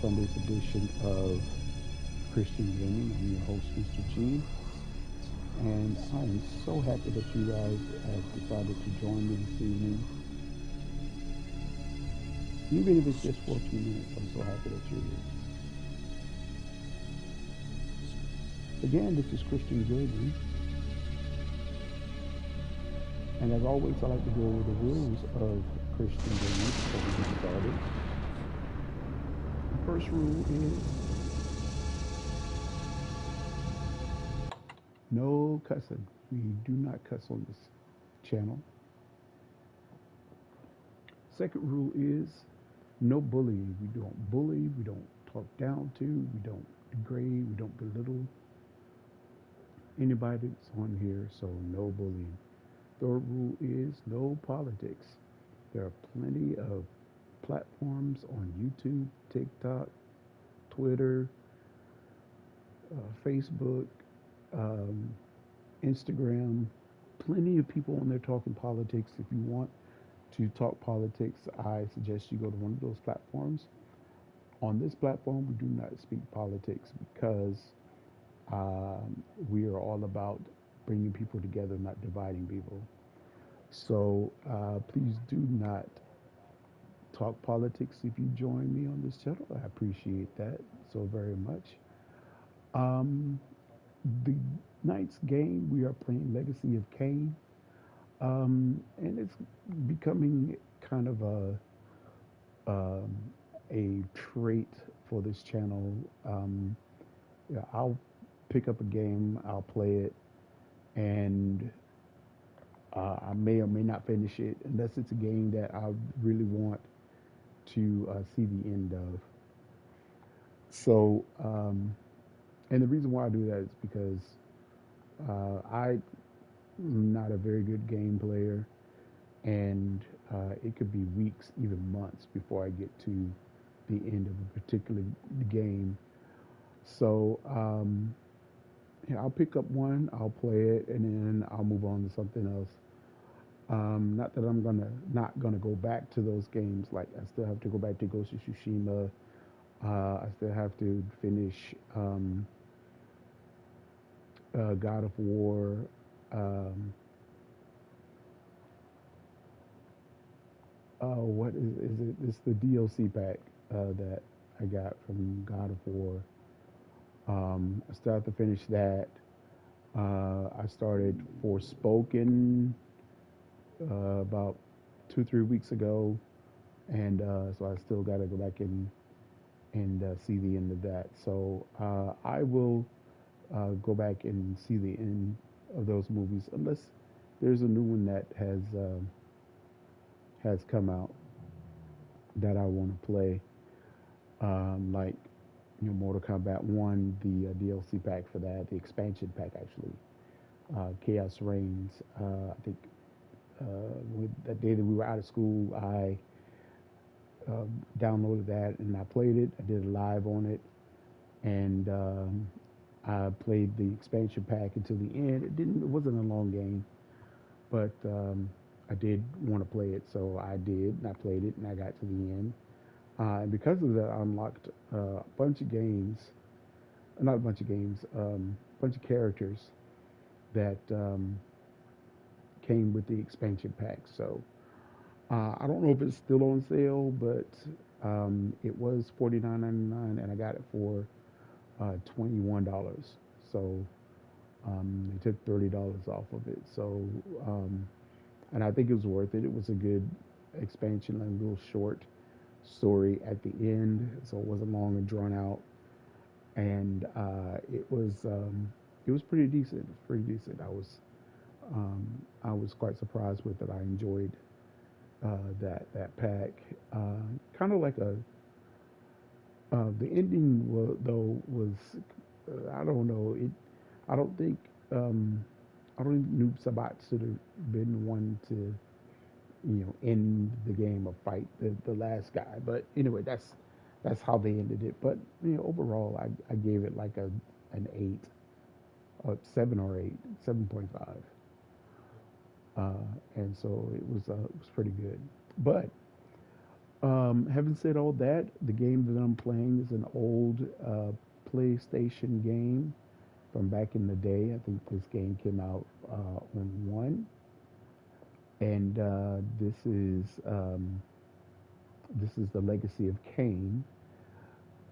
Sunday's edition of Christian Gaming. I'm your host, Mr. G, and I am so happy that you guys have decided to join me this evening. Even if it's just for a few minutes, I'm so happy that you're here. Again, this is Christian Gaming, and as always, I like to go over the rules of Christian Gaming before we get started. The first rule is no cussing. We do not cuss on this channel. Second rule is no bullying. We don't bully. We don't talk down to. We don't degrade. We don't belittle anybody that's on here. So no bullying. Third rule is no politics. There are plenty of platforms on YouTube, TikTok, Twitter, Facebook, um, Instagram. Plenty of people on there talking politics. If you want to talk politics, I suggest you go to one of those platforms. On this platform, we do not speak politics because we are all about bringing people together, not dividing people. So please do not talk politics if you join me on this channel. I appreciate that so very much. Um, the night's game, we are playing Legacy of Kain, and it's becoming kind of um, a trait for this channel. Yeah, I'll pick up a game, I'll play it, and I may or may not finish it unless it's a game that I really want to see the end of. So, and the reason why I do that is because I'm not a very good game player, and it could be weeks, even months, before I get to the end of a particular game. So, yeah, I'll pick up one, I'll play it, and then I'll move on to something else. Not that I'm gonna not gonna go back to those games. Like I still have to go back to Ghost of Tsushima. I still have to finish God of War. Um, what is it? It's the DLC pack that I got from God of War. I still have to finish that. I started Forspoken about 2 3 weeks ago, and so I still got to go back and see the end of that. So I will go back and see the end of those movies, unless there's a new one that has come out that I want to play, like Mortal Kombat One, the DLC pack for that, the expansion pack actually, Chaos Reigns. I think with that day that we were out of school, I downloaded that and I played it. I did a live on it, and I played the expansion pack until the end. It wasn't a long game, but I did want to play it, so I did, and I played it, and I got to the end. And because of that, I unlocked a bunch of games, not a bunch of games, a bunch of characters that came with the expansion pack. So I don't know if it's still on sale, but it was $49.99, and I got it for $21. So they took $30 off of it. So and I think it was worth it. It was a good expansion, like a little short story at the end, so it wasn't long and drawn out, and it was pretty decent. It was pretty decent. I was quite surprised with it. I enjoyed that pack. Kind of like a the ending though was I don't know it. I don't think I don't think Noob Sabat should have been the one to end the game or fight the last guy. But anyway, that's how they ended it. But overall, I gave it like an 8, or 7 or 8, 7.5, and so it was pretty good. But Having said all that, the game that I'm playing is an old PlayStation game from back in the day. I think this game came out on one, and this is the Legacy of Kain.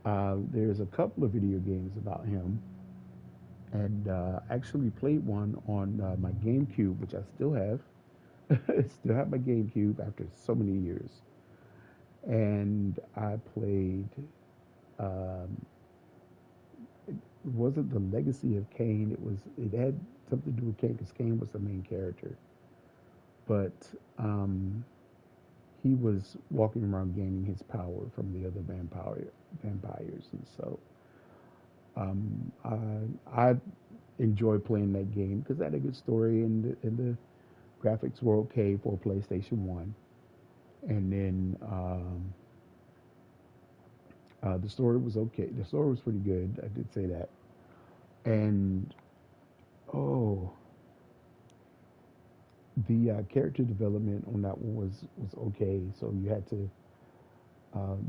There's a couple of video games about him, and actually played one on my GameCube, which I still have. Still have my GameCube after so many years, and I played. Um, it wasn't the Legacy of Kain. It had something to do with Kain because Kain was the main character, but um, he was walking around gaining his power from the other vampires, and so I enjoy playing that game because it had a good story and the graphics were okay for PlayStation One, and then the story was okay. The story was pretty good. I did say that, and oh, the character development on that one was okay. So you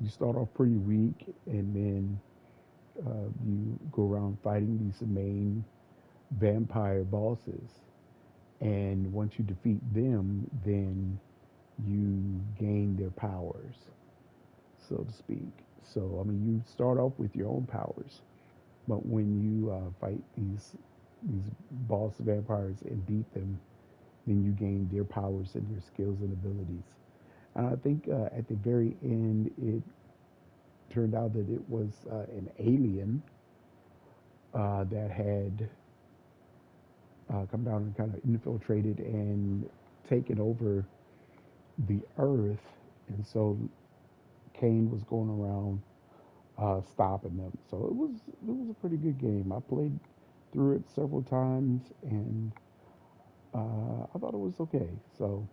start off pretty weak, and then you go around fighting these main vampire bosses, and once you defeat them, then you gain their powers, so to speak. So I mean, you start off with your own powers, but when you fight these boss vampires and beat them, then you gain their powers and their skills and abilities. And I think at the very end, it turned out that it was an alien that had come down and kind of infiltrated and taken over the earth. And so Kane was going around stopping them. So it was a pretty good game. I played through it several times, and I thought it was okay. So,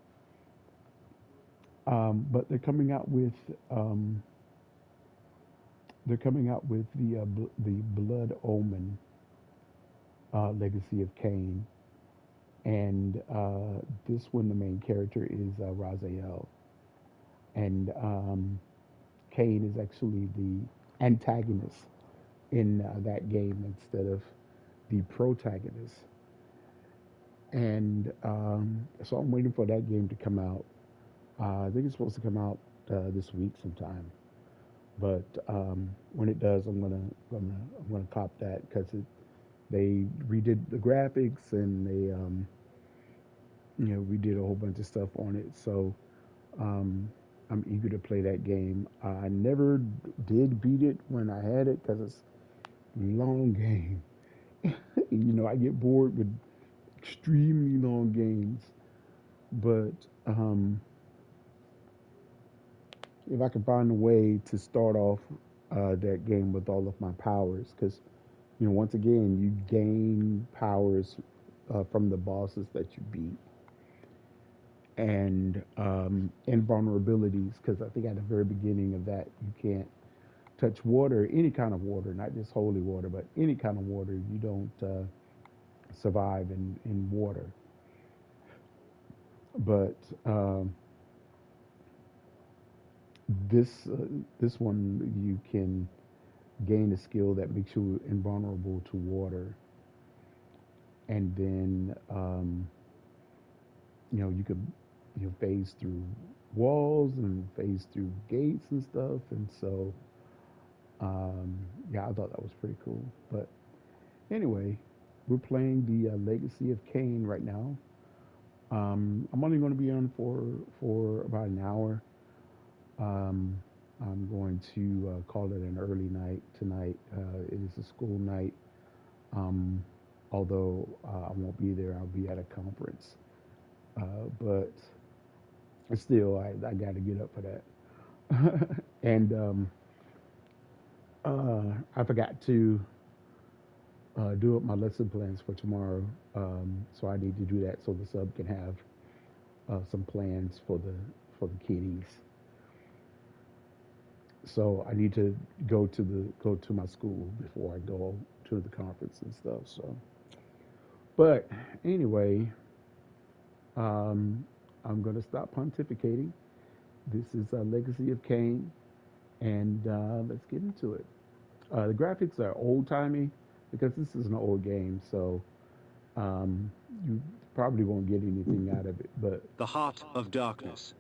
but um, they're coming out with the Blood Omen Legacy of Cain, and this one the main character is Raziel, and Cain is actually the antagonist in that game instead of the protagonist. And so I'm waiting for that game to come out. I think it's supposed to come out this week sometime. But when it does, I'm gonna cop that because they redid the graphics and they redid a whole bunch of stuff on it. So um, I'm eager to play that game. I never did beat it when I had it because it's a long game. I get bored with extremely long games. But if I can find a way to start off that game with all of my powers, because once again, you gain powers from the bosses that you beat, and invulnerabilities. Because I think at the very beginning of that, you can't touch water, any kind of water, not just holy water, but any kind of water. You don't survive in water. But this this one you can gain a skill that makes you invulnerable to water, and then you could phase through walls and phase through gates and stuff, and so um, yeah, I thought that was pretty cool. But anyway, we're playing the Legacy of Kain right now. I'm only going to be on for about an hour. Um, I'm going to call it an early night tonight. It is a school night. Um, although I won't be there, I'll be at a conference. But still, I got to get up for that. And I forgot to do up my lesson plans for tomorrow. So I need to do that so the sub can have some plans for the kiddies. So I need to go to my school before I go to the conference and stuff. So, but anyway, um, I'm gonna stop pontificating This is Legacy of Kain, and let's get into it. The graphics are old timey because this is an old game, so um, you probably won't get anything out of it. But The Heart of Darkness.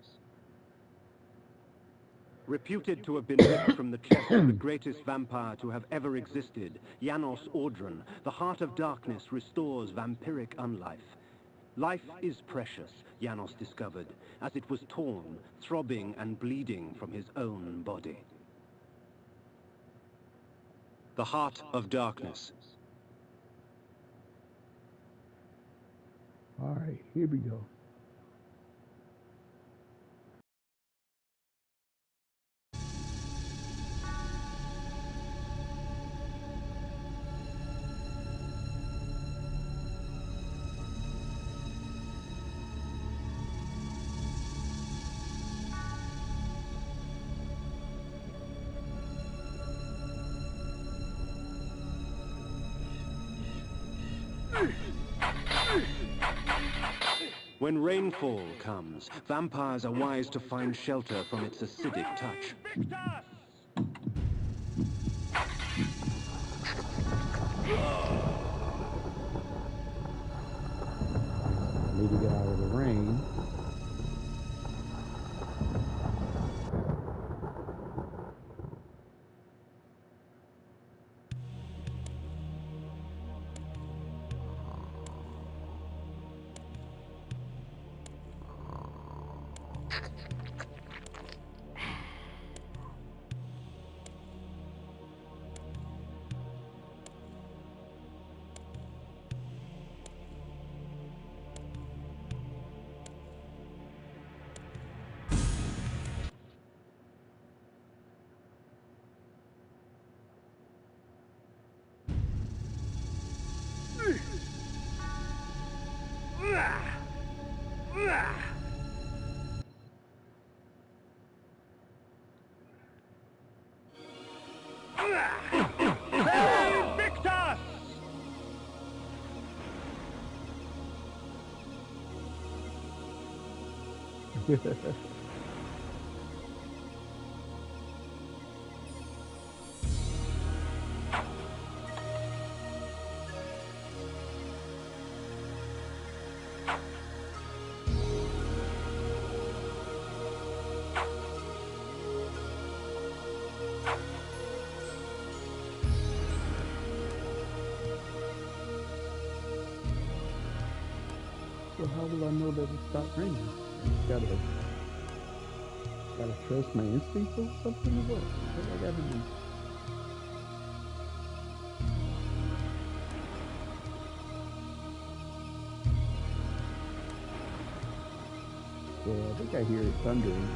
Reputed to have been ripped from the chest of the greatest vampire to have ever existed, Janos Audron, the Heart of Darkness restores vampiric unlife. Life is precious, Janos discovered, as it was torn, throbbing and bleeding from his own body. The Heart of Darkness. all right, here we go. When rainfall comes, vampires are wise to find shelter from its acidic touch. Need to get out of the rain. So how will I know that it stopped raining? Gotta trust my instincts or something or what? What do I gotta do? Yeah, I think I hear it thundering.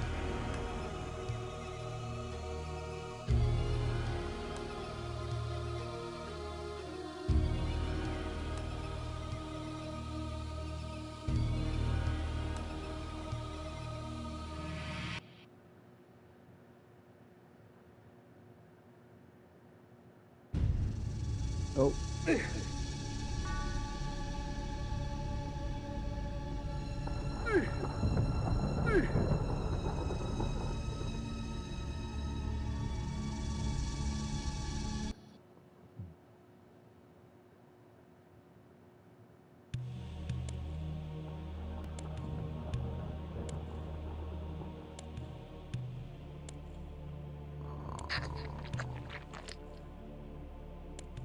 Oh.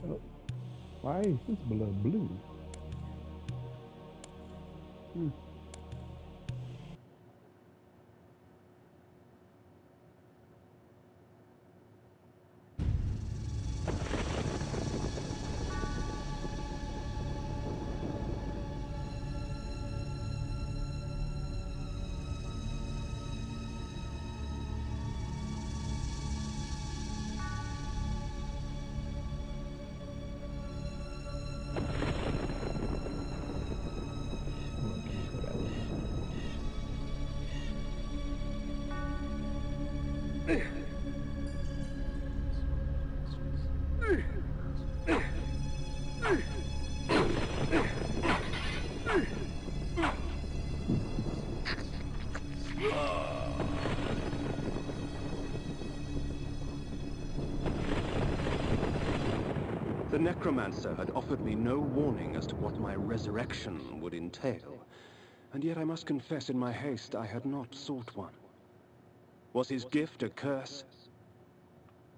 Oh. Why is this blood blue? Hmm. The necromancer had offered me no warning as to what my resurrection would entail, and yet I must confess in my haste I had not sought one. Was his gift a curse?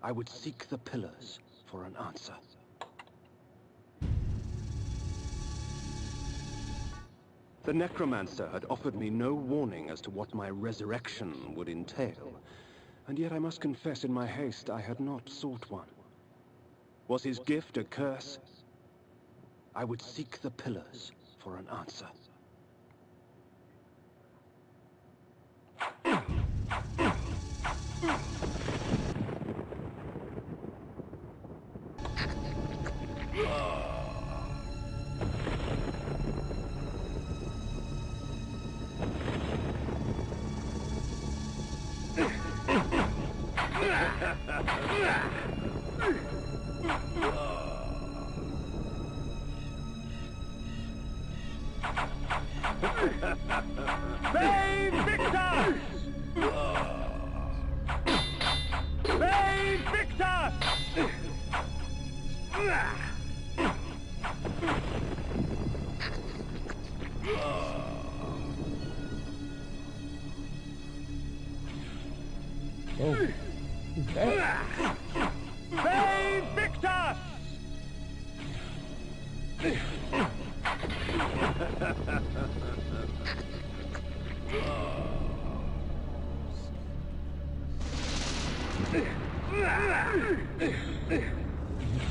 I would seek the pillars for an answer. The necromancer had offered me no warning as to what my resurrection would entail, and yet I must confess in my haste I had not sought one. Was his gift a curse? I would seek the pillars for an answer. Victor! Victor! Oh, who's that? Victor!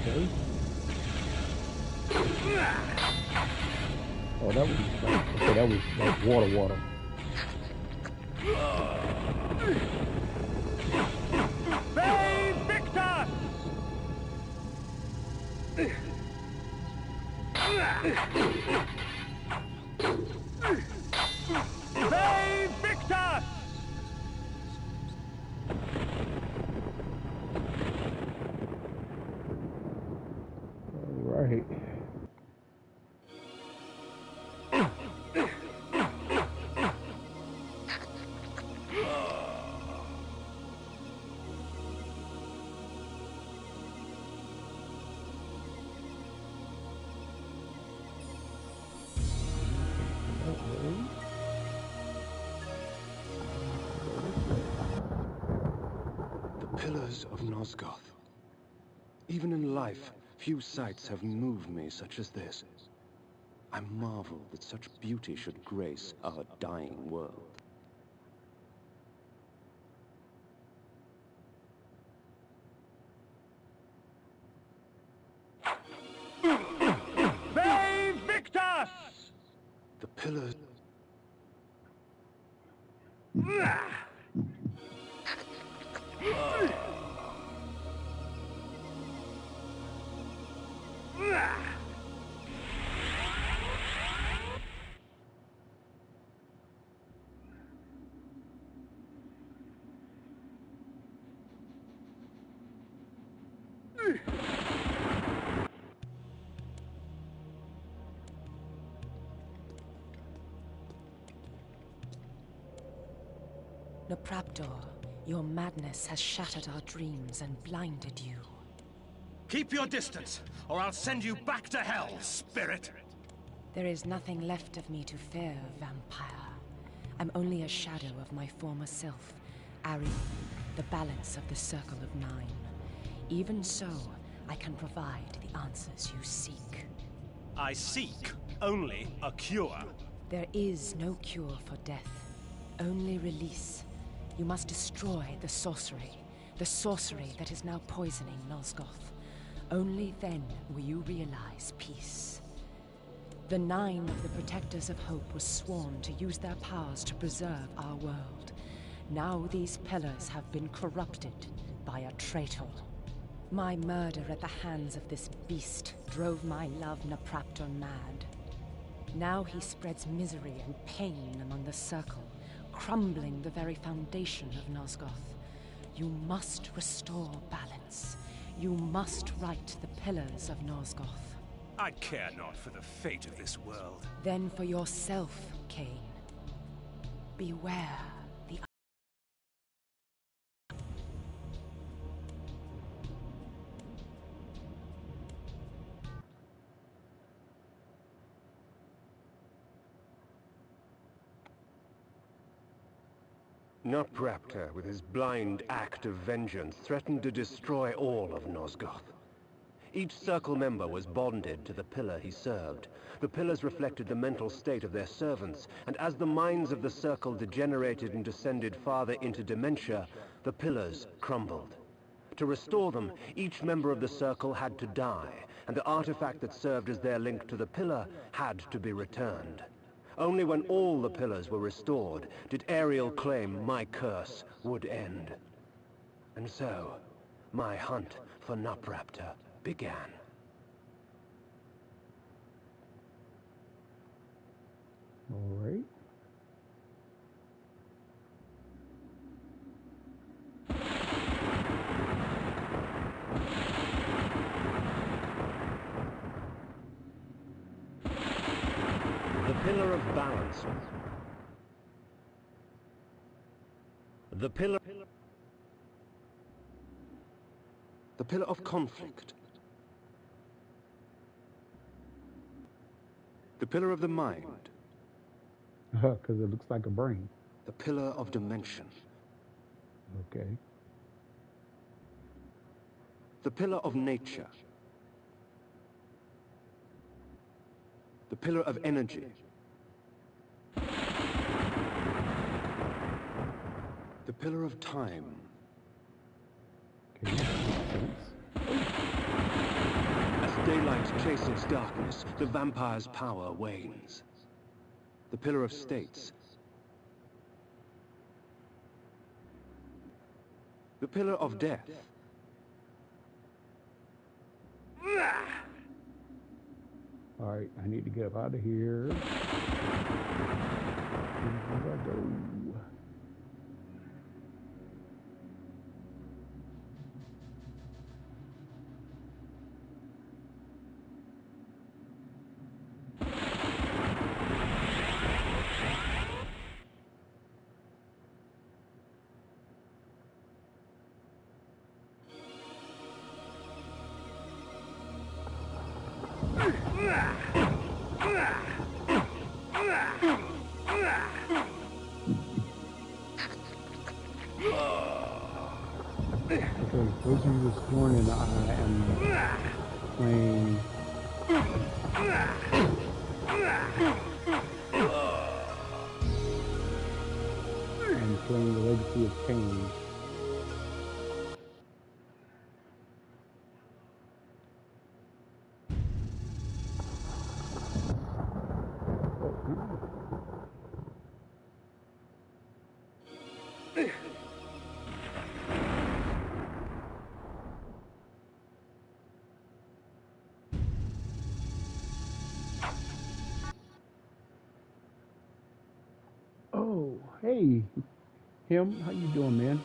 Okay. Oh, that was okay. That was like water. Victor! Victor! All right. The pillars of Nosgoth. Even in life, few sights have moved me such as this. I marvel that such beauty should grace our dying world. Victus! The pillars... Napraptor, your madness has shattered our dreams and blinded you. Keep your distance, or I'll send you back to hell, spirit! There is nothing left of me to fear, vampire. I'm only a shadow of my former self, Ari, the balance of the Circle of Nine. Even so, I can provide the answers you seek. I seek only a cure. There is no cure for death, only release. You must destroy the sorcery that is now poisoning Nosgoth. Only then will you realize peace. The Nine of the Protectors of Hope were sworn to use their powers to preserve our world. Now these pillars have been corrupted by a traitor. My murder at the hands of this beast drove my love Napraptor mad. Now he spreads misery and pain among the Circle, crumbling the very foundation of Nosgoth. You must restore balance. You must right the pillars of Nosgoth. I care not for the fate of this world. Then for yourself, Cain. Beware the... Nupraptor, with his blind act of vengeance, threatened to destroy all of Nosgoth. Each circle member was bonded to the pillar he served. The pillars reflected the mental state of their servants, and as the minds of the circle degenerated and descended farther into dementia, the pillars crumbled. To restore them, each member of the circle had to die, and the artifact that served as their link to the pillar had to be returned. Only when all the pillars were restored did Ariel claim my curse would end. And so, my hunt for Nupraptor began. All right. The pillar of balance. The pillar of conflict. The pillar of the mind. Because it looks like a brain. The pillar of dimension. Okay. The pillar of nature. The pillar of energy. The pillar of time. Okay, that makes sense. As daylight chases darkness, the vampire's power wanes. The pillar of states. The pillar of death. All right, I need to get up out of here. Here I go. Okay, those of you just joining, I am playing the Legacy of Pain. Oh, hey, him, how you doing, man?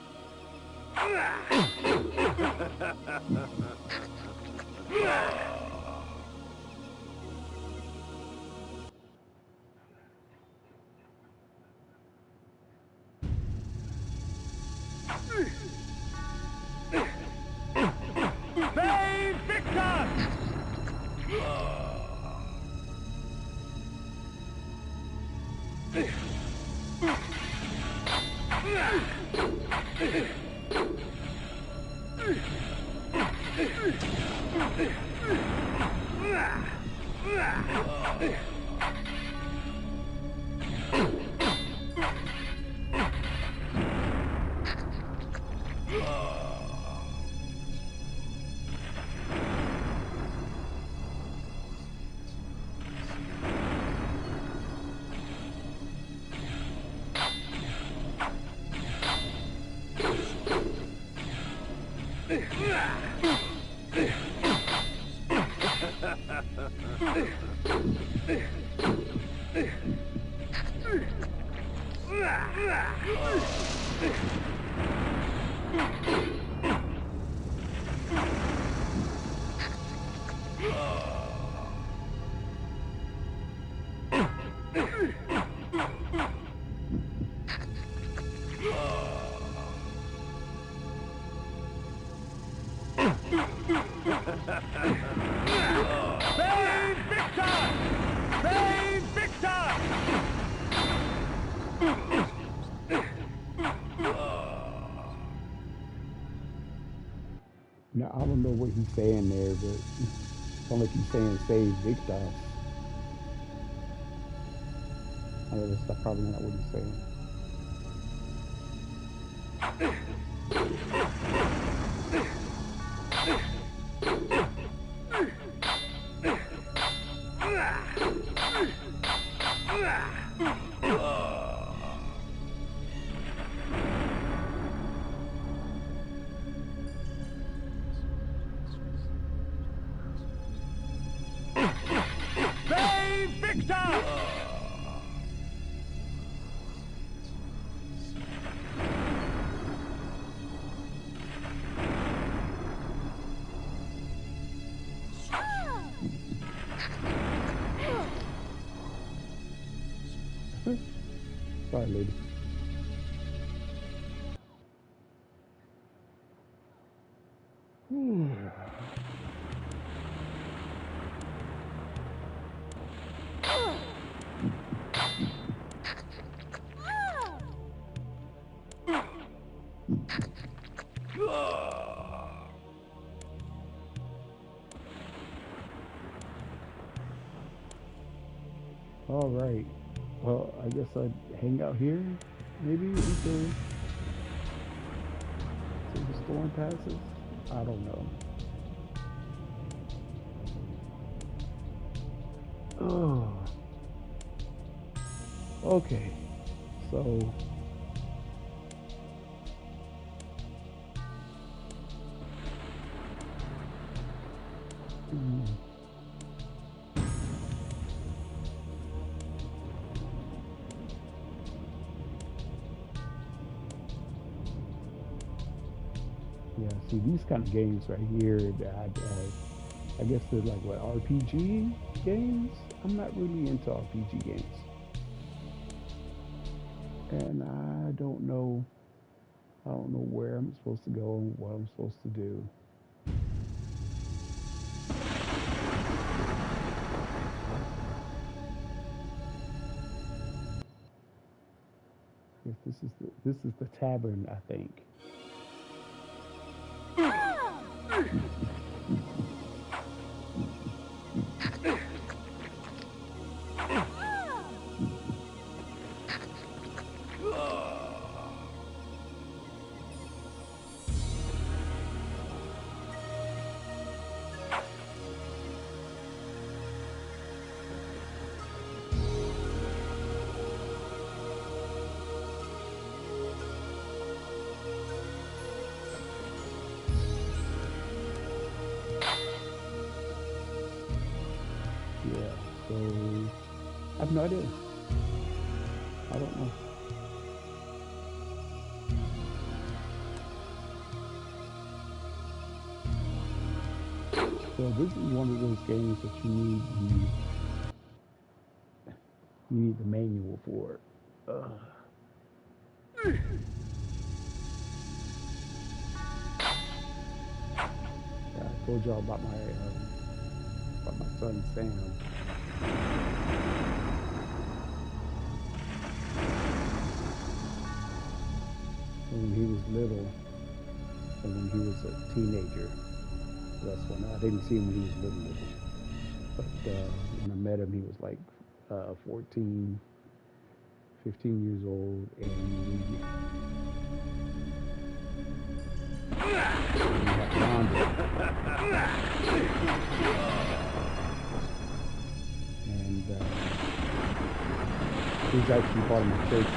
Now, I don't know what he's saying there, but it sounds like he's saying save Victos. I know that's probably not what he's saying. Save Victor! Sorry, lady. All right. Well, I guess I'd hang out here, maybe until the storm passes. I don't know. Oh. Okay. So. mm, Yeah, see these kind of games right here that I guess they're like what RPG games. I'm not really into RPG games, and I don't know where I'm supposed to go and what I'm supposed to do. Yes, this is the tavern, I think. Yeah, so I have no idea. I don't know. So this is one of those games that you need the manual for. Uh, yeah, I told y'all about my son Sam. When he was little, and when he was a teenager. That's when I didn't see him when he was little. But when I met him, he was like 14, 15 years old, and we had bonded. And he was actually part of my church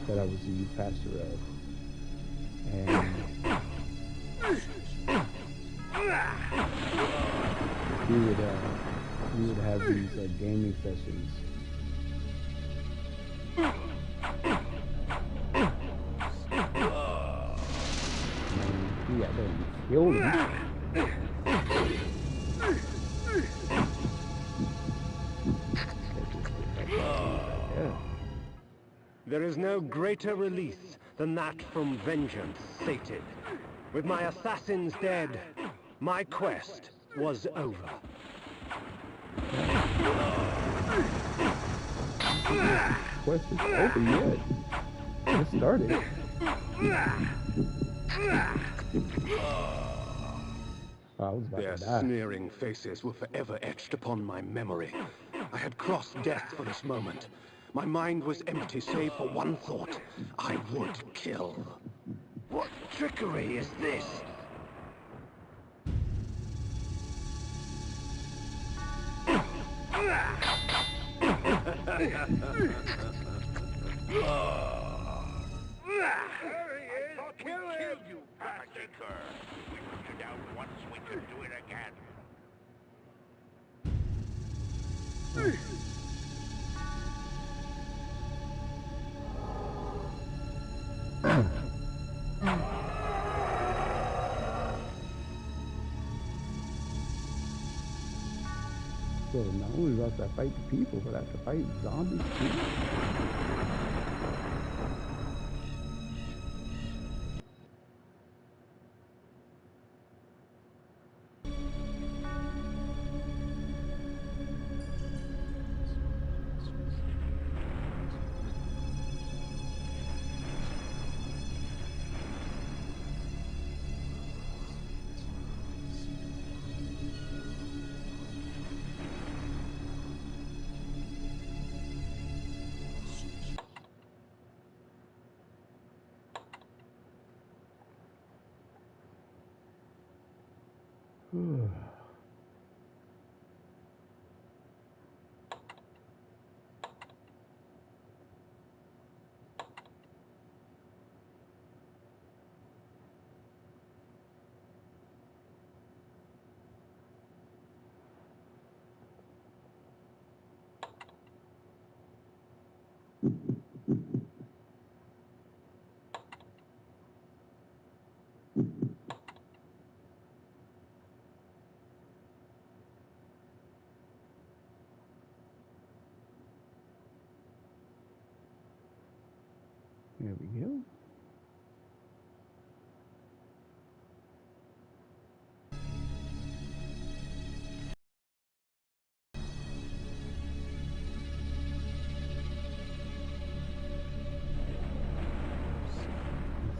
that I was the youth pastor of. And we would have these gaming sessions. And he got there and killed him. Yeah. There is no greater release than that from vengeance sated. With my assassins dead, my quest was over. Quest is over yet. It started. I was about Their to die. sneering faces were forever etched upon my memory. I had crossed death for this moment. My mind was empty save for one thought. I would kill. What trickery is this? Kill you, massacre! We put you down once, we could do it again. So not only do I have to fight the people, but I have to fight zombies too. There we go.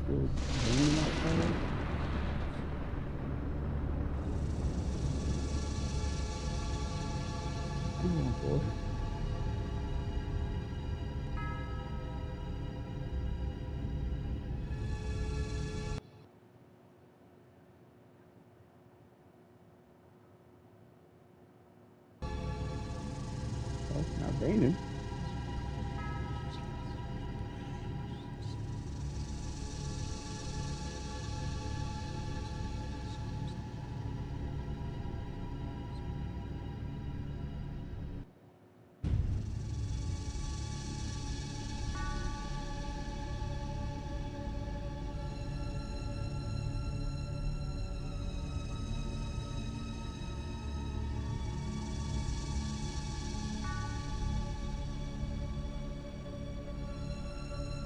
Still raining outside. Oh boy. Well, it's not raining.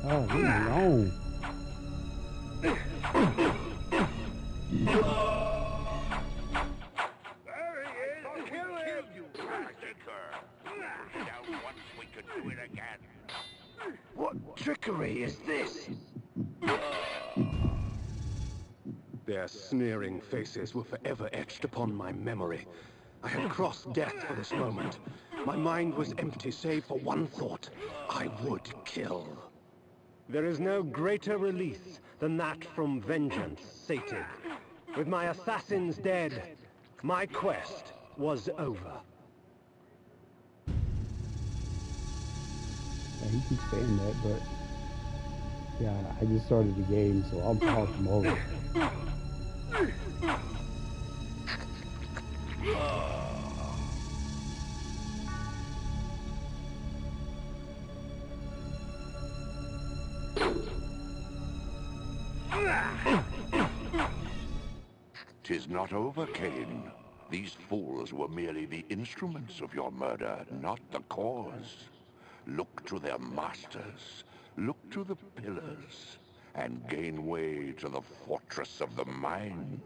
Oh, leave me alone. There he is! Kill you, massacre! We put you down once, we could do it again. What trickery is this? Their sneering faces were forever etched upon my memory. I had crossed death for this moment. My mind was empty save for one thought. I would kill. There is no greater release than that from vengeance sated. With my assassins dead, my quest was over. Yeah, he keeps saying that, but yeah, I just started the game, so I'll talk him over. 'Tis not over, Cain. These fools were merely the instruments of your murder, not the cause. Look to their masters, look to the pillars, and gain way to the fortress of the mind.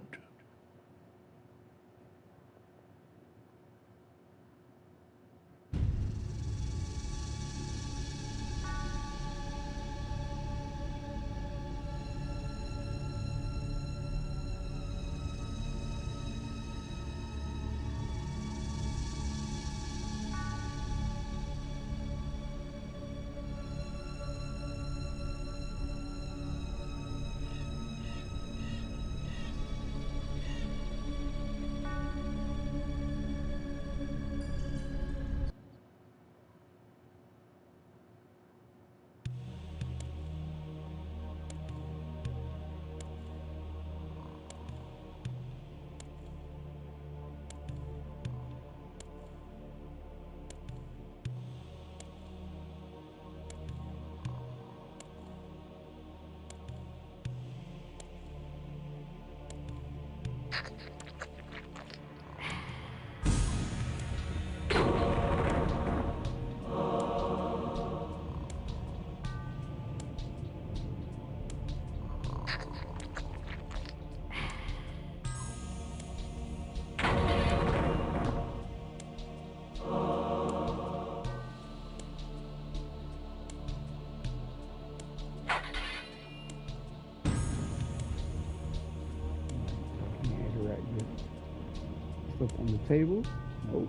stuff on the table. Nope.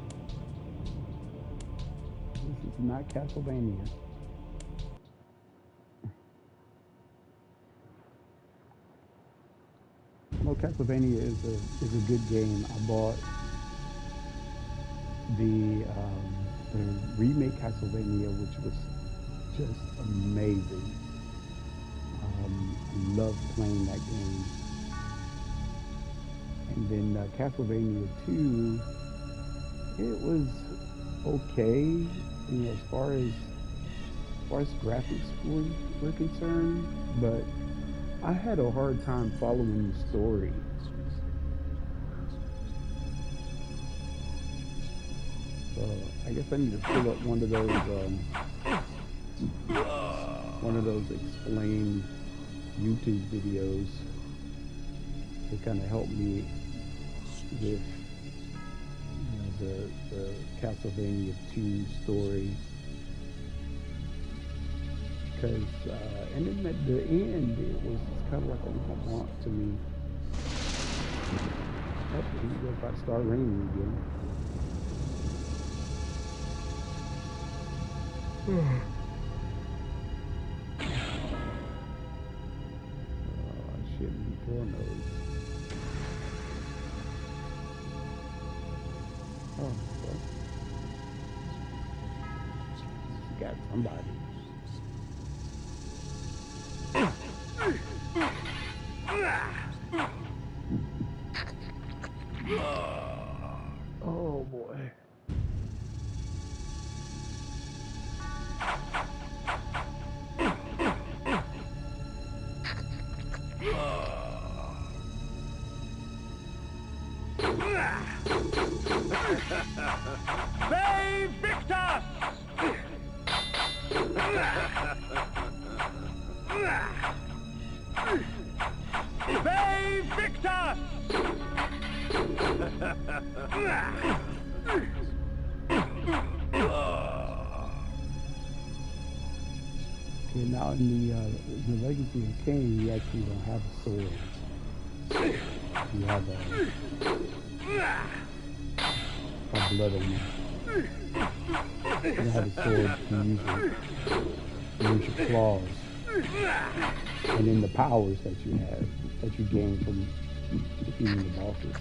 This is not Castlevania. No, Castlevania is a good game. I bought the remake Castlevania, which was just amazing. I loved playing that game. And then Castlevania 2, it was okay, you know, as far as graphics were concerned, but I had a hard time following the story. So I guess I need to pull up one of those explained YouTube videos to kind of help me with, you know, the Castlevania 2 story. Because, and then at the end, it was kind of like a want to me. Oh, here we go, about to start raining again. Oh, I shouldn't be doing those. Oh, well. Got somebody. Oh boy. They Victor! They Victor! Okay, now in the Legacy of Kain, you actually don't have a sword. You have a blood on you. You don't have a sword. You use your claws. And then the powers that you gain from defeating the bosses.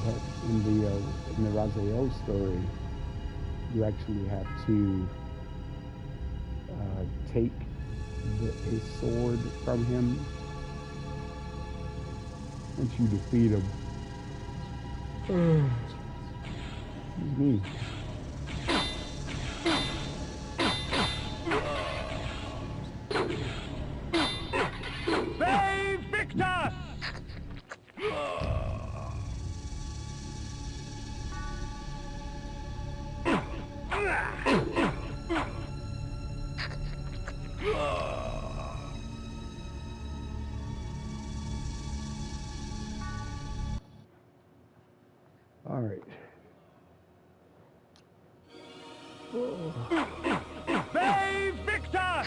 But in the Raziel story, you actually have to take his sword from him once you defeat him. Excuse me. They Victor! All right. Oh. They Victor!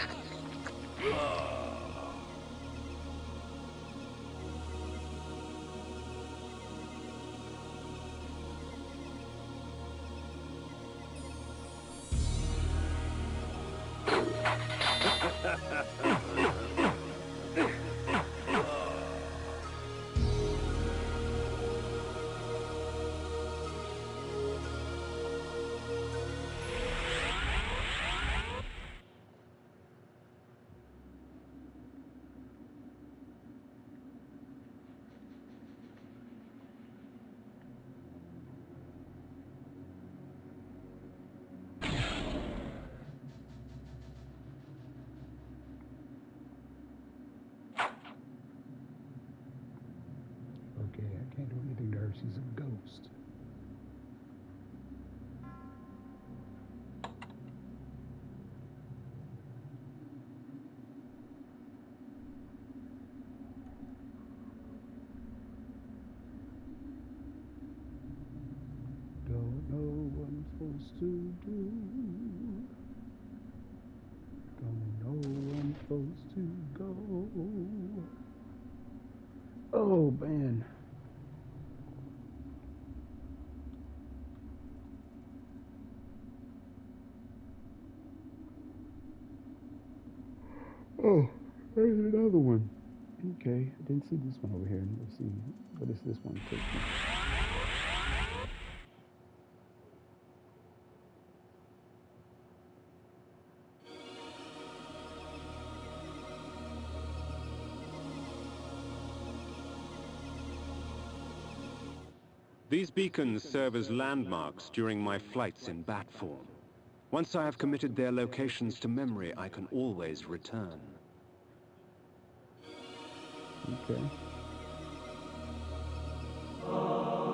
Okay, I can't do anything to her. She's a ghost. Don't know what I'm supposed to do. Oh man. Oh, there's another one. Okay, I didn't see this one over here. Let's see. What does this one take me? These beacons serve as landmarks during my flights in bat form. Once I have committed their locations to memory, I can always return. Okay.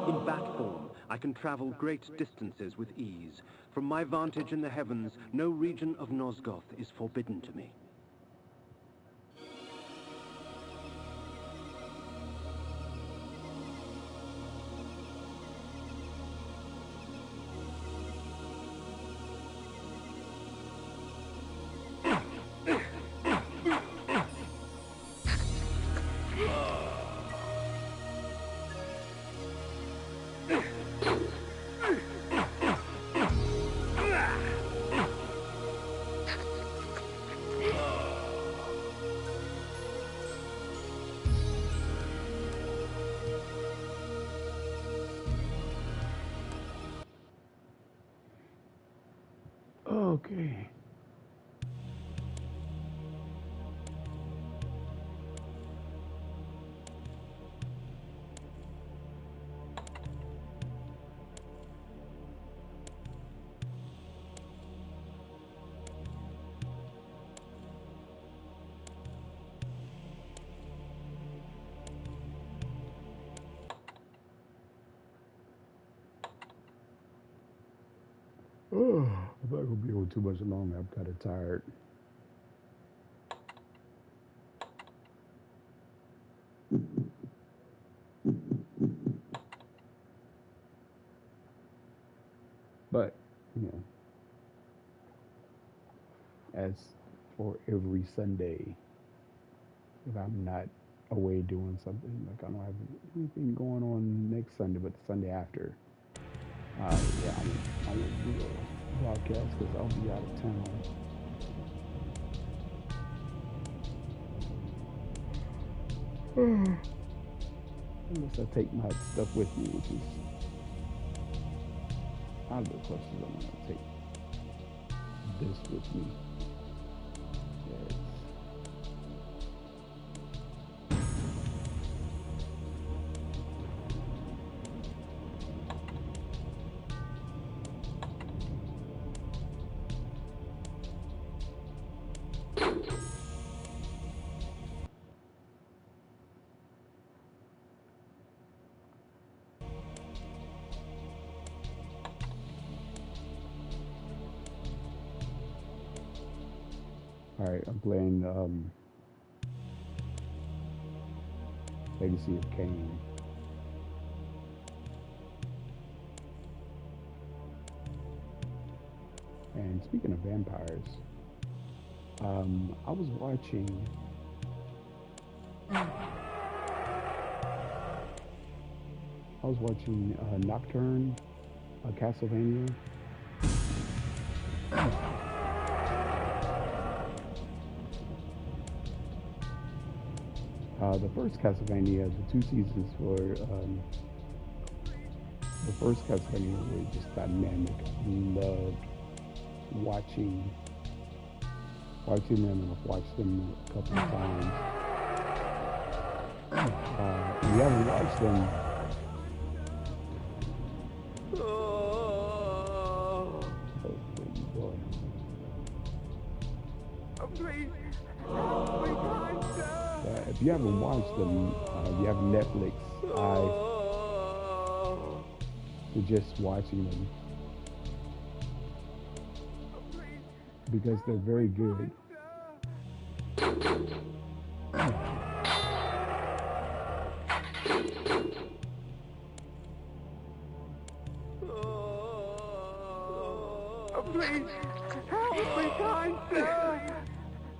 In bat form, I can travel great distances with ease. From my vantage in the heavens, no region of Nosgoth is forbidden to me. Okay. Oh, I'm not gonna be on too much longer. I'm kind of tired. But, you know, as for every Sunday, if I'm not away doing something, like I don't have anything going on next Sunday, but the Sunday after, yeah, I won't do a broadcast because I'll be out of town. Unless I take my stuff with me, which is out of the question. I'm going to take this with me. Yes. All right, I'm playing Legacy of Kain. And speaking of vampires, I was watching Nocturne, Castlevania. The first Castlevania, the two seasons were the first Castlevania were just dynamic. I loved watching them, and I've watched them a couple of times. If you haven't watched them, if you haven't watched them, you have Netflix, I suggest watching them because they're very good. Please, help me, kind sir!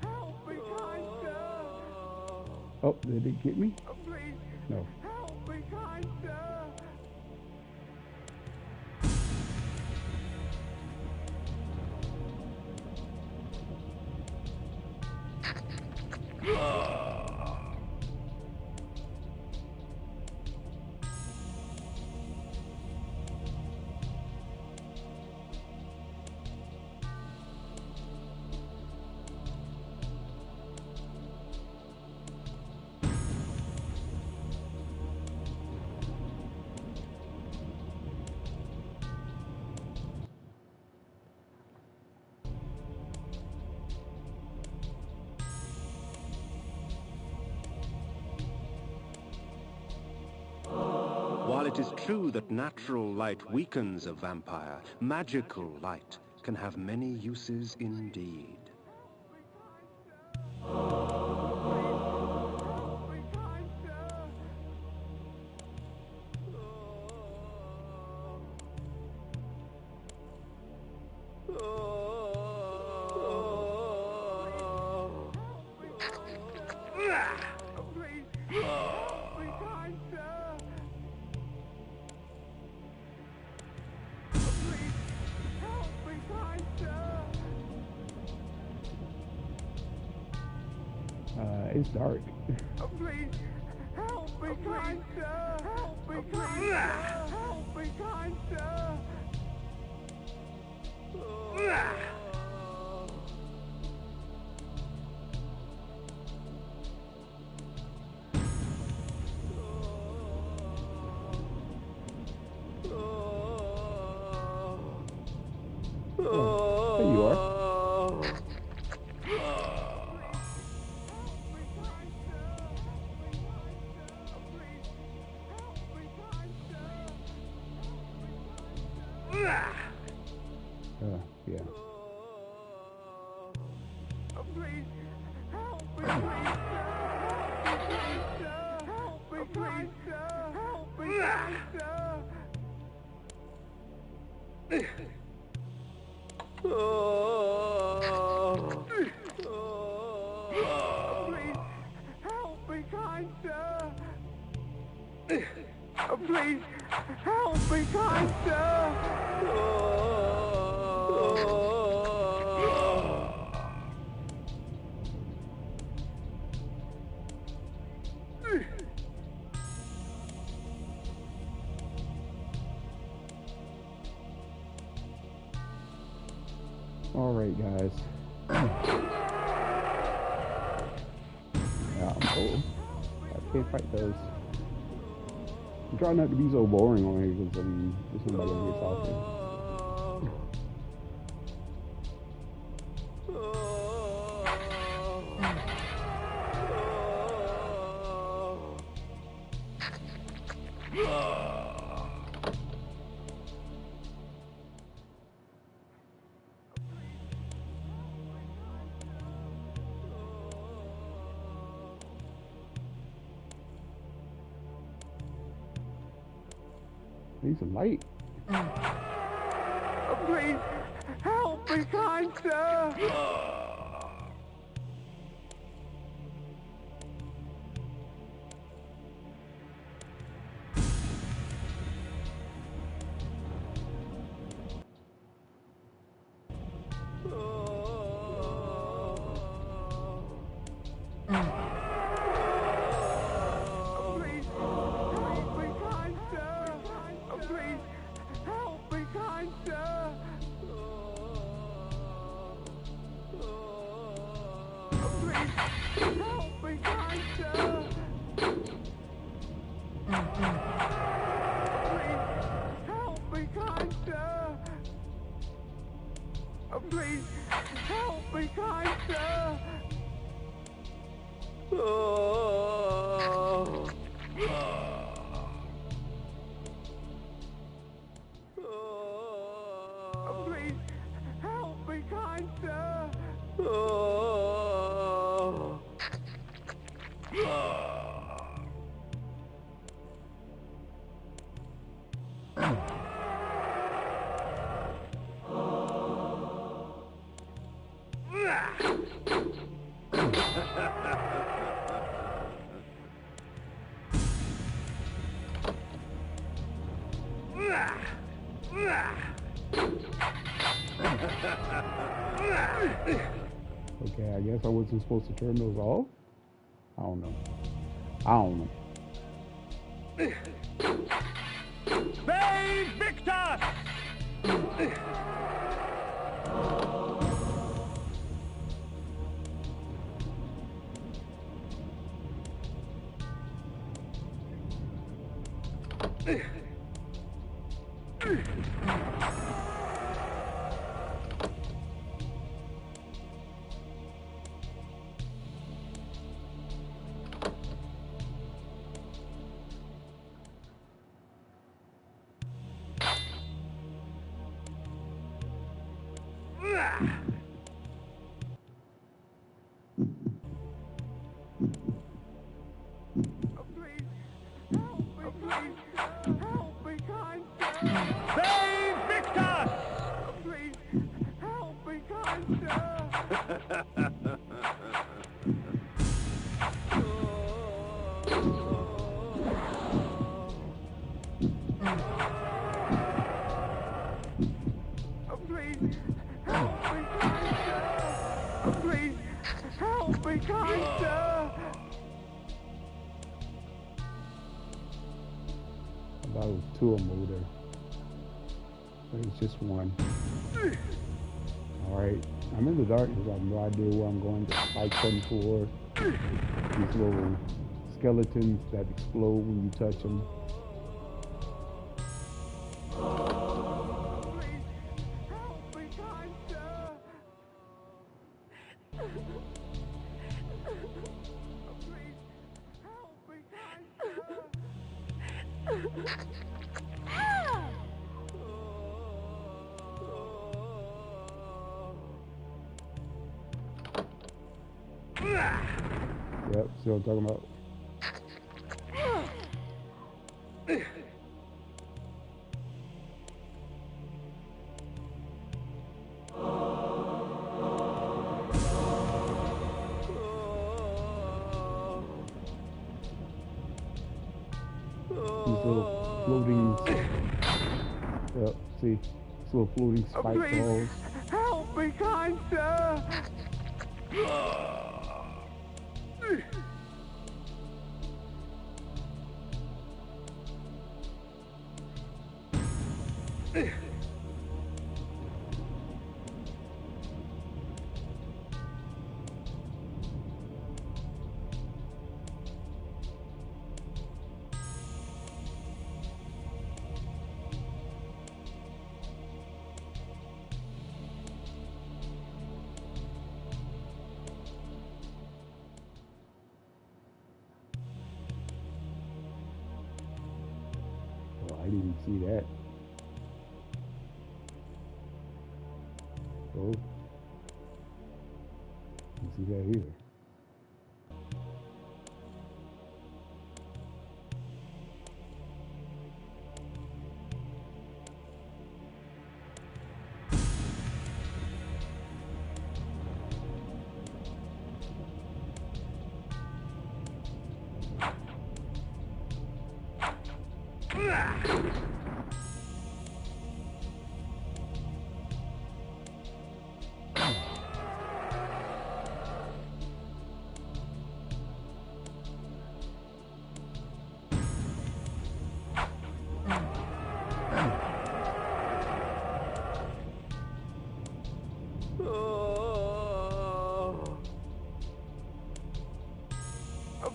Help me, kind sir! Oh, did it get me? Please, No. help me, kind sir. While it is true that natural light weakens a vampire, magical light can have many uses indeed. It's dark. Please, help me, kind sir. Help me, kind sir. Help me, kind sir. Oh, there you are. Yeah. Please, help me, kind sir. Help me, kind sir. Help me, kind sir. Please, help me, kind sir. Please, help me, kind sir. All right, guys. Yeah, I'm old. I can't fight those. I'm trying not to be so boring on here because, I mean, there's somebody over here talking. Need some light. Please, help me, kind sir. Please, help me, kind sir. Please, help me, kind sir. Please, help me, kind sir. Please, help me, kind sir. Please, help me, kind sir. Please, help me, kind sir. Okay, I guess I wasn't supposed to turn those off. I don't know. I don't know. Bay Victor! Bay Victor! Please, help me, kind sir! Please, help me, kind sir! Please, help me, kind sir! I thought it was two of them over there. But it's just one. Alright. I'm in the darkness. I have no idea where I'm going. There's a like button for these little skeletons that explode when you touch them. Yep, see what I'm talking about? These little floating, yep, see, these little floating spike balls. Help me, kind sir! Oh, I didn't see that. Oh, didn't see that either.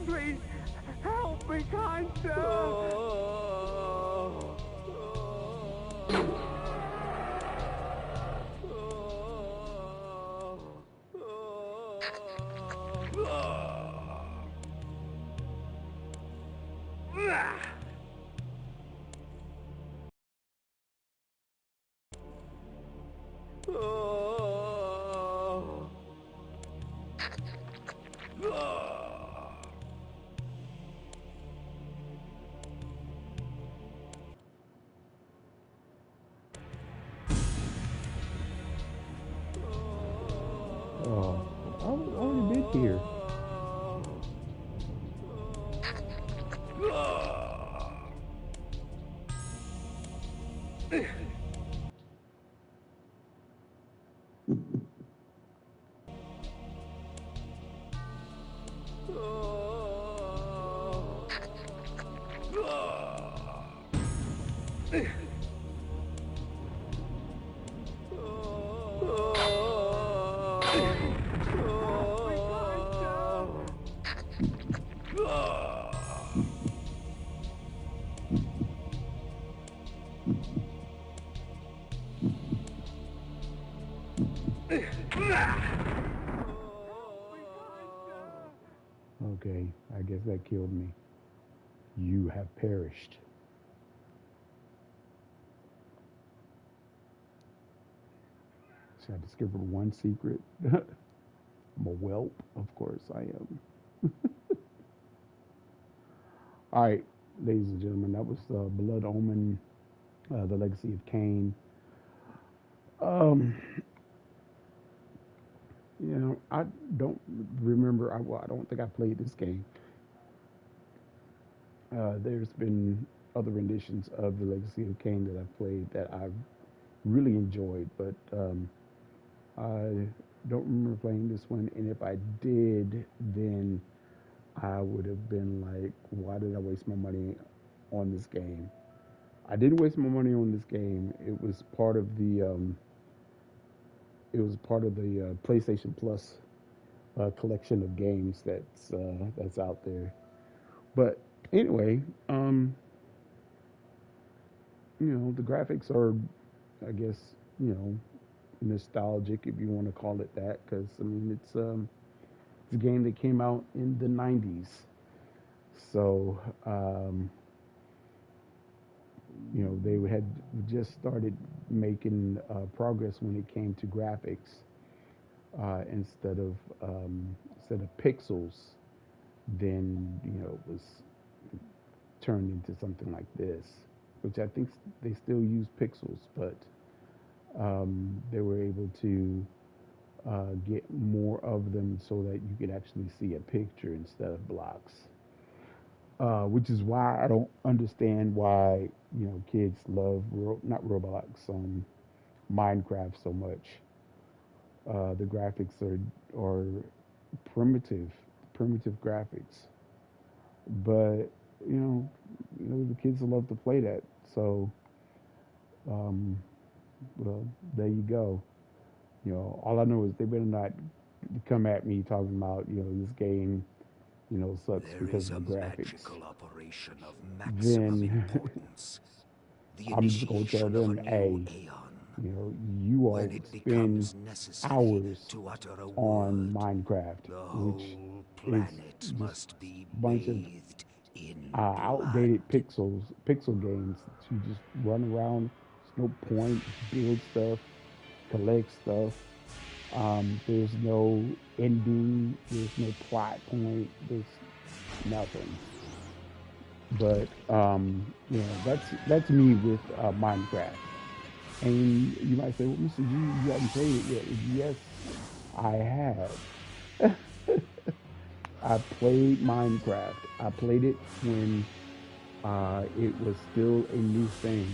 Please, help me, kind sir! Oh, I've already been here. Okay, I guess that killed me. You have perished. So I discovered one secret. I'm a whelp, of course I am. All right, ladies and gentlemen, that was Blood Omen, The Legacy of Cain. Um, I don't remember. Well, I don't think I played this game. There's been other renditions of The Legacy of Cain that I've played that I've really enjoyed, but I don't remember playing this one. And if I did, then I would have been like, why did I waste my money on this game? I didn't waste my money on this game. It was part of the PlayStation Plus collection of games that's out there. But anyway, the graphics are, I guess, you know, nostalgic if you want to call it that, because I mean it's a game that came out in the '90s, so they had just started making progress when it came to graphics. Instead of pixels, then it was turned into something like this, which I think they still use pixels, but they were able to get more of them so that you could actually see a picture instead of blocks. Which is why I don't understand why kids love not Roblox, Minecraft so much. The graphics are primitive, primitive graphics, but the kids love to play that. So, um, well, there you go. All I know is they better not come at me talking about this game sucks There because is of a the graphics. magical operation of maximum Then importance. The I'm just gonna tell initiation of a them, new hey, aeon. you When all it spend becomes necessary hours to utter a on word, Minecraft, the which whole is planet just must be a bunch of bathed in blood. outdated pixel games that you just run around. There's no point. Build stuff, collect stuff. There's no ending. There's no plot point. There's nothing. But that's me with Minecraft. And you might say, well, Mr. G, you haven't played it yet. Yes, I have. I played Minecraft. I played it when it was still a new thing.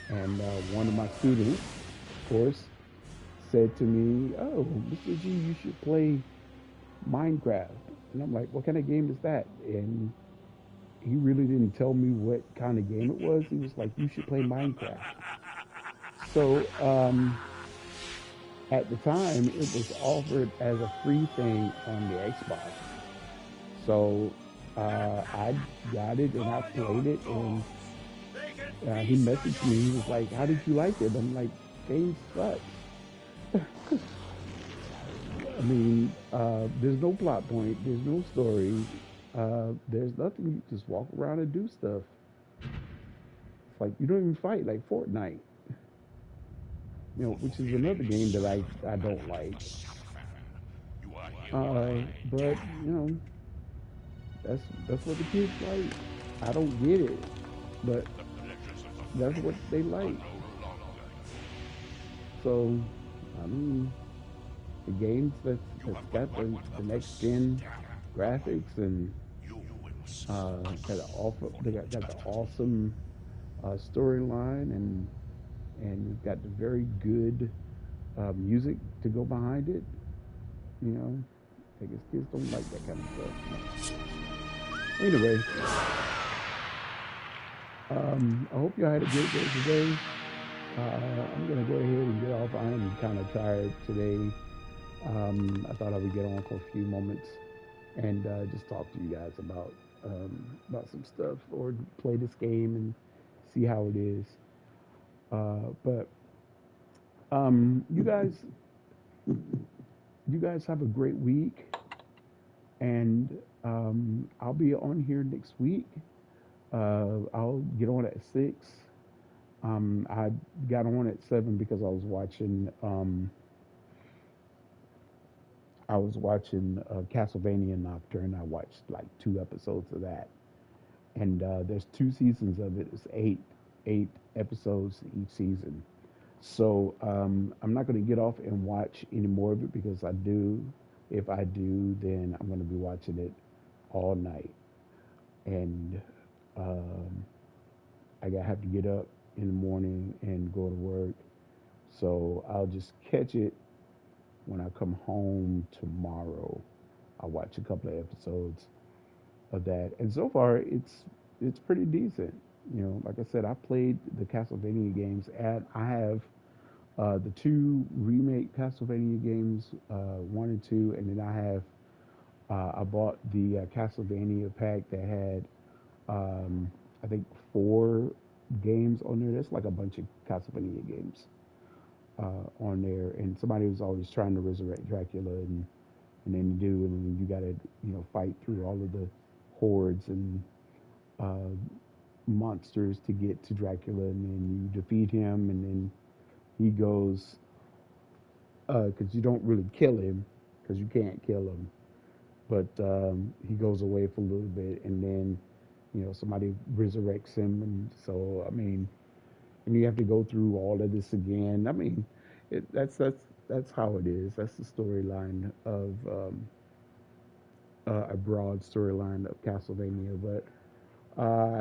And one of my students, of course, said to me, "Oh, Mr. G, you should play Minecraft." And I'm like, "What kind of game is that?" And he really didn't tell me what kind of game it was. He was like, "You should play Minecraft." So at the time, it was offered as a free thing on the Xbox. So I got it and I played it, and he messaged me. He was like, "How did you like it?" I'm like, "Game sucks." I mean, there's no plot point. There's no story. There's nothing. You just walk around and do stuff. It's like you don't even fight like Fortnite, which is another game that I don't like. But that's what the kids like. I don't get it, but that's what they like. So, I mean, the games that's got the next gen graphics and got the awesome storyline and got the very good music to go behind it. You know, I guess kids don't like that kind of stuff. Anyway, I hope y'all had a great day today. I'm gonna go ahead and get off. I am kind of tired today. I thought I would get on for a few moments and just talk to you guys about some stuff or play this game and see how it is. But you guys have a great week, and I'll be on here next week. I'll get on at 6. I got on at 7 because I was watching Castlevania Nocturne. I watched like 2 episodes of that, and there's 2 seasons of it. It's eight episodes each season. So I'm not going to get off and watch any more of it because if I do, then I'm going to be watching it all night, and um, have to get up in the morning and go to work. So I'll just catch it when I come home tomorrow. I'll watch a couple of episodes of that, and so far it's pretty decent. You know, like I said, I played the Castlevania games, and I have the 2 remake Castlevania games, 1 and 2, and then I bought the Castlevania pack that had I think 4 games on there. That's like a bunch of Castlevania games on there, and somebody was always trying to resurrect Dracula, and then you do, and then you got to fight through all of the hordes and uh, monsters to get to Dracula, and then you defeat him, and then he goes because you don't really kill him because you can't kill him, but he goes away for a little bit, and then somebody resurrects him, and so I mean, and you have to go through all of this again. I mean, that's how it is. That's the storyline of a broad storyline of Castlevania, but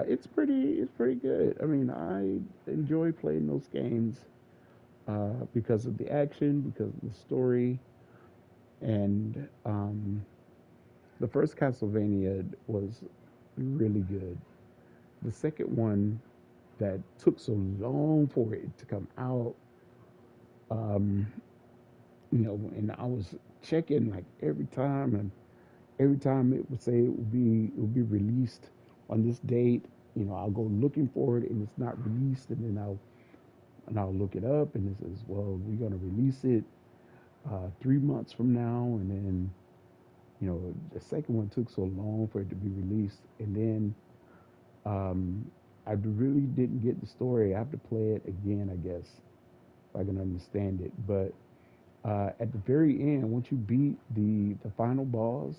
it's pretty good. I mean, I enjoy playing those games because of the action, because of the story, and the first Castlevania was really good. The second one that took so long for it to come out, um, and I was checking like every time, and every time it would say it would be released on this date. I'll go looking for it, and it's not released, and then I'll look it up, and it says, well, we're gonna release it 3 months from now, and then the second one took so long for it to be released, and then I really didn't get the story. I have to play it again, I guess, if I can understand it. But at the very end, once you beat the final boss,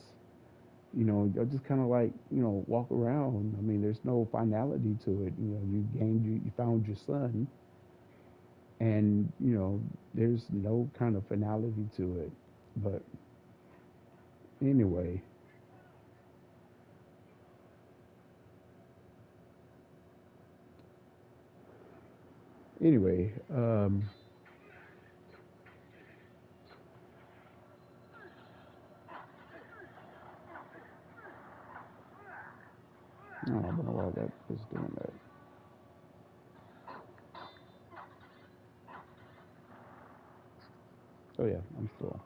you'll just kind of like walk around. I mean, there's no finality to it. You found your son, and there's no kind of finality to it. But anyway, anyway, I don't know why that is doing that. Oh yeah, I'm still.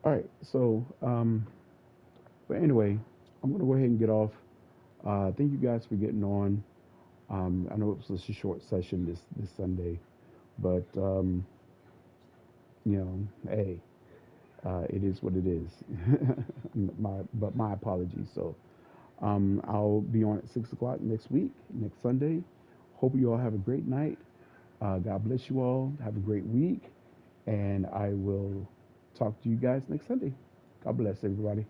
All right, so but anyway, I'm gonna go ahead and get off. Thank you guys for getting on. I know it was a short session this Sunday, but hey, it is what it is. My apologies. So I'll be on at 6 o'clock next week, next Sunday. Hope you all have a great night. God bless you all. Have a great week, and I will talk to you guys next Sunday. God bless everybody.